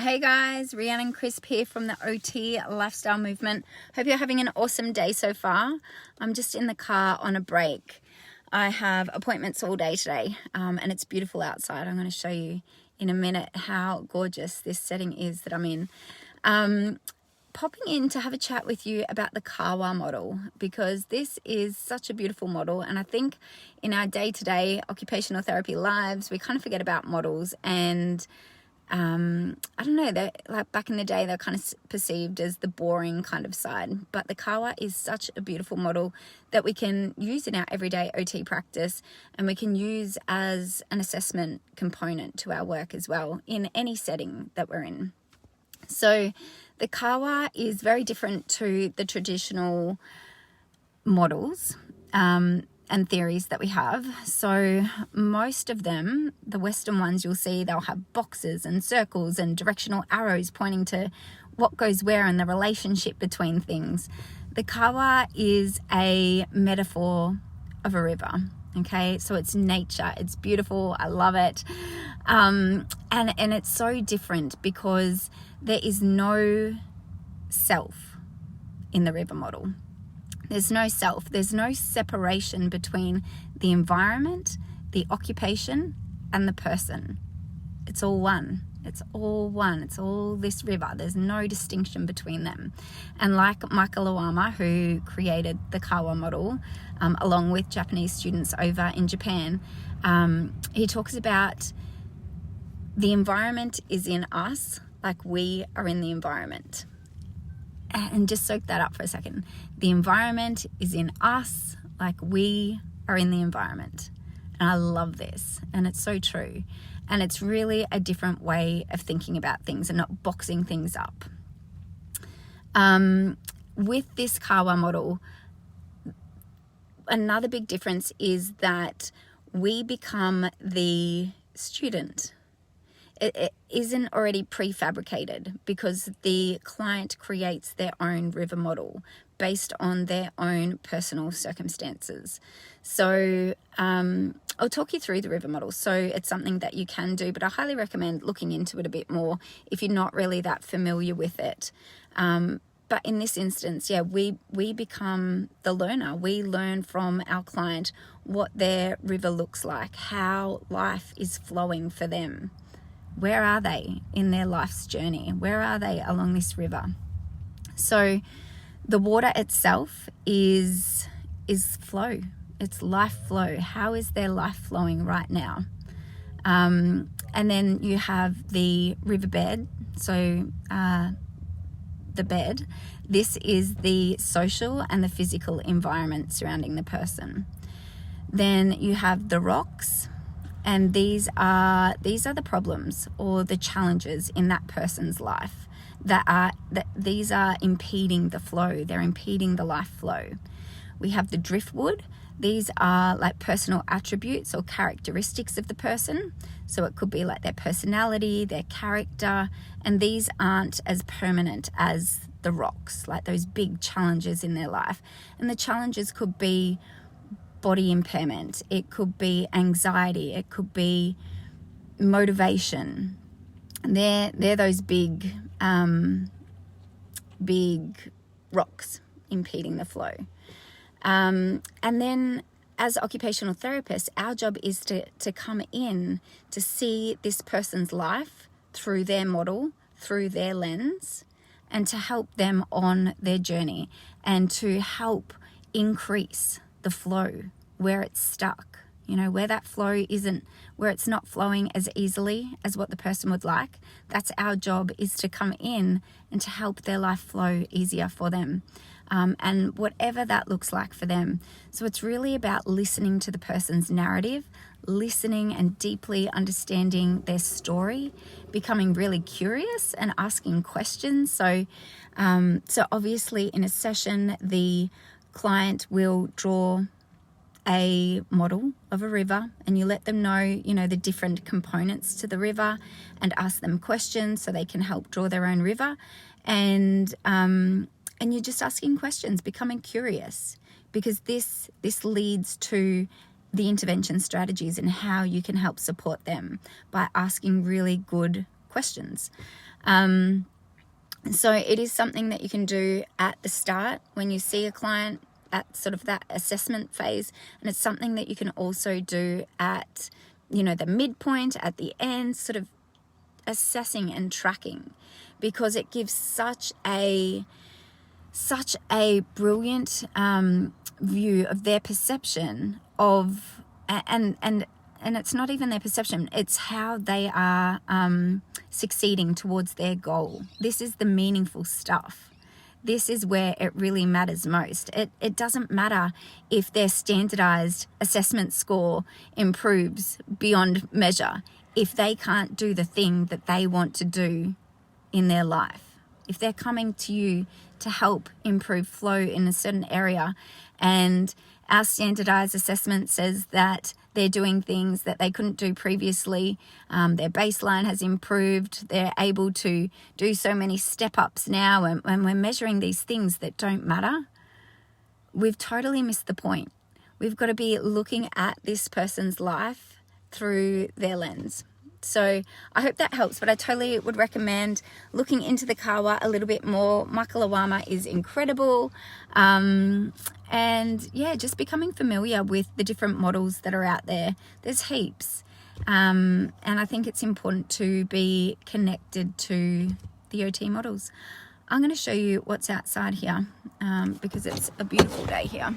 Hey guys, Rhiannon and Crisp here from the OT Lifestyle Movement. Hope you're having an awesome day so far. I'm just in the car on a break. I have appointments all day today and it's beautiful outside. I'm going to show you in a minute how gorgeous this setting is that I'm in. Popping in to have a chat with you about the Kawa model, because this is such a beautiful model, and I think in our day-to-day occupational therapy lives we kind of forget about models, and I don't know, they're like back in the day they're kind of perceived as the boring kind of side, but the Kawa is such a beautiful model that we can use in our everyday OT practice, and we can use as an assessment component to our work as well in any setting that we're in. So the Kawa is very different to the traditional models and theories that we have. So most of them, the Western ones, you'll see they'll have boxes and circles and directional arrows pointing to what goes where and the relationship between things. The Kawa is a metaphor of a river. Okay, so it's nature, it's beautiful, I love it. And it's so different because there is no self in the river model. There's no self, there's no separation between the environment, the occupation, and the person. It's all one. It's all one. It's all this river. There's no distinction between them. And like Michael Awama, who created the Kawa model, along with Japanese students over in Japan, he talks about the environment is in us, like we are in the environment. And just soak that up for a second. The environment is in us, like we are in the environment. And I love this, and it's so true. And it's really a different way of thinking about things and not boxing things up. With this Kawa model, another big difference is that we become the student. It isn't already prefabricated because the client creates their own river model based on their own personal circumstances. So I'll talk you through the river model. So it's something that you can do, but I highly recommend looking into it a bit more if you're not really that familiar with it. But in this instance, we become the learner. We learn from our client what their river looks like, how life is flowing for them. Where are they in their life's journey? Where are they along this river? So the water itself is flow. It's life flow. How is their life flowing right now? And then you have the riverbed. So the bed. This is the social and the physical environment surrounding the person. Then you have the rocks. And these are the problems or the challenges in that person's life these are impeding the flow. They're impeding the life flow. We have the driftwood. These are like personal attributes or characteristics of the person. So it could be like their personality, their character, and these aren't as permanent as the rocks, like those big challenges in their life. And the challenges could be body impairment, it could be anxiety, it could be motivation. They're those big rocks impeding the flow. And then as occupational therapists, our job is to come in to see this person's life through their model, through their lens, and to help them on their journey and to help increase the flow where it's stuck, where that flow isn't, where it's not flowing as easily as what the person would like. That's our job, is to come in and to help their life flow easier for them, and whatever that looks like for them. So it's really about listening to the person's narrative, listening and deeply understanding their story, becoming really curious and asking questions. So obviously in a session, the client will draw a model of a river, and you let them know, the different components to the river, and ask them questions so they can help draw their own river. And you're just asking questions, becoming curious, because this leads to the intervention strategies and how you can help support them by asking really good questions. So it is something that you can do at the start when you see a client at sort of that assessment phase, and it's something that you can also do at, you know, the midpoint, at the end, sort of assessing and tracking, because it gives such a brilliant view of their perception of, and it's not even their perception, it's how they are succeeding towards their goal. This is the meaningful stuff. This is where it really matters most. It doesn't matter if their standardized assessment score improves beyond measure if they can't do the thing that they want to do in their life. If they're coming to you to help improve flow in a certain area, and our standardized assessment says that they're doing things that they couldn't do previously, their baseline has improved, they're able to do so many step-ups now, and we're measuring these things that don't matter, we've totally missed the point. We've got to be looking at this person's life through their lens. So I hope that helps, but I totally would recommend looking into the Kawa a little bit more. Michael Awama is incredible. And yeah, just becoming familiar with the different models that are out there. There's heaps. And I think it's important to be connected to the OT models. I'm going to show you what's outside here because it's a beautiful day here.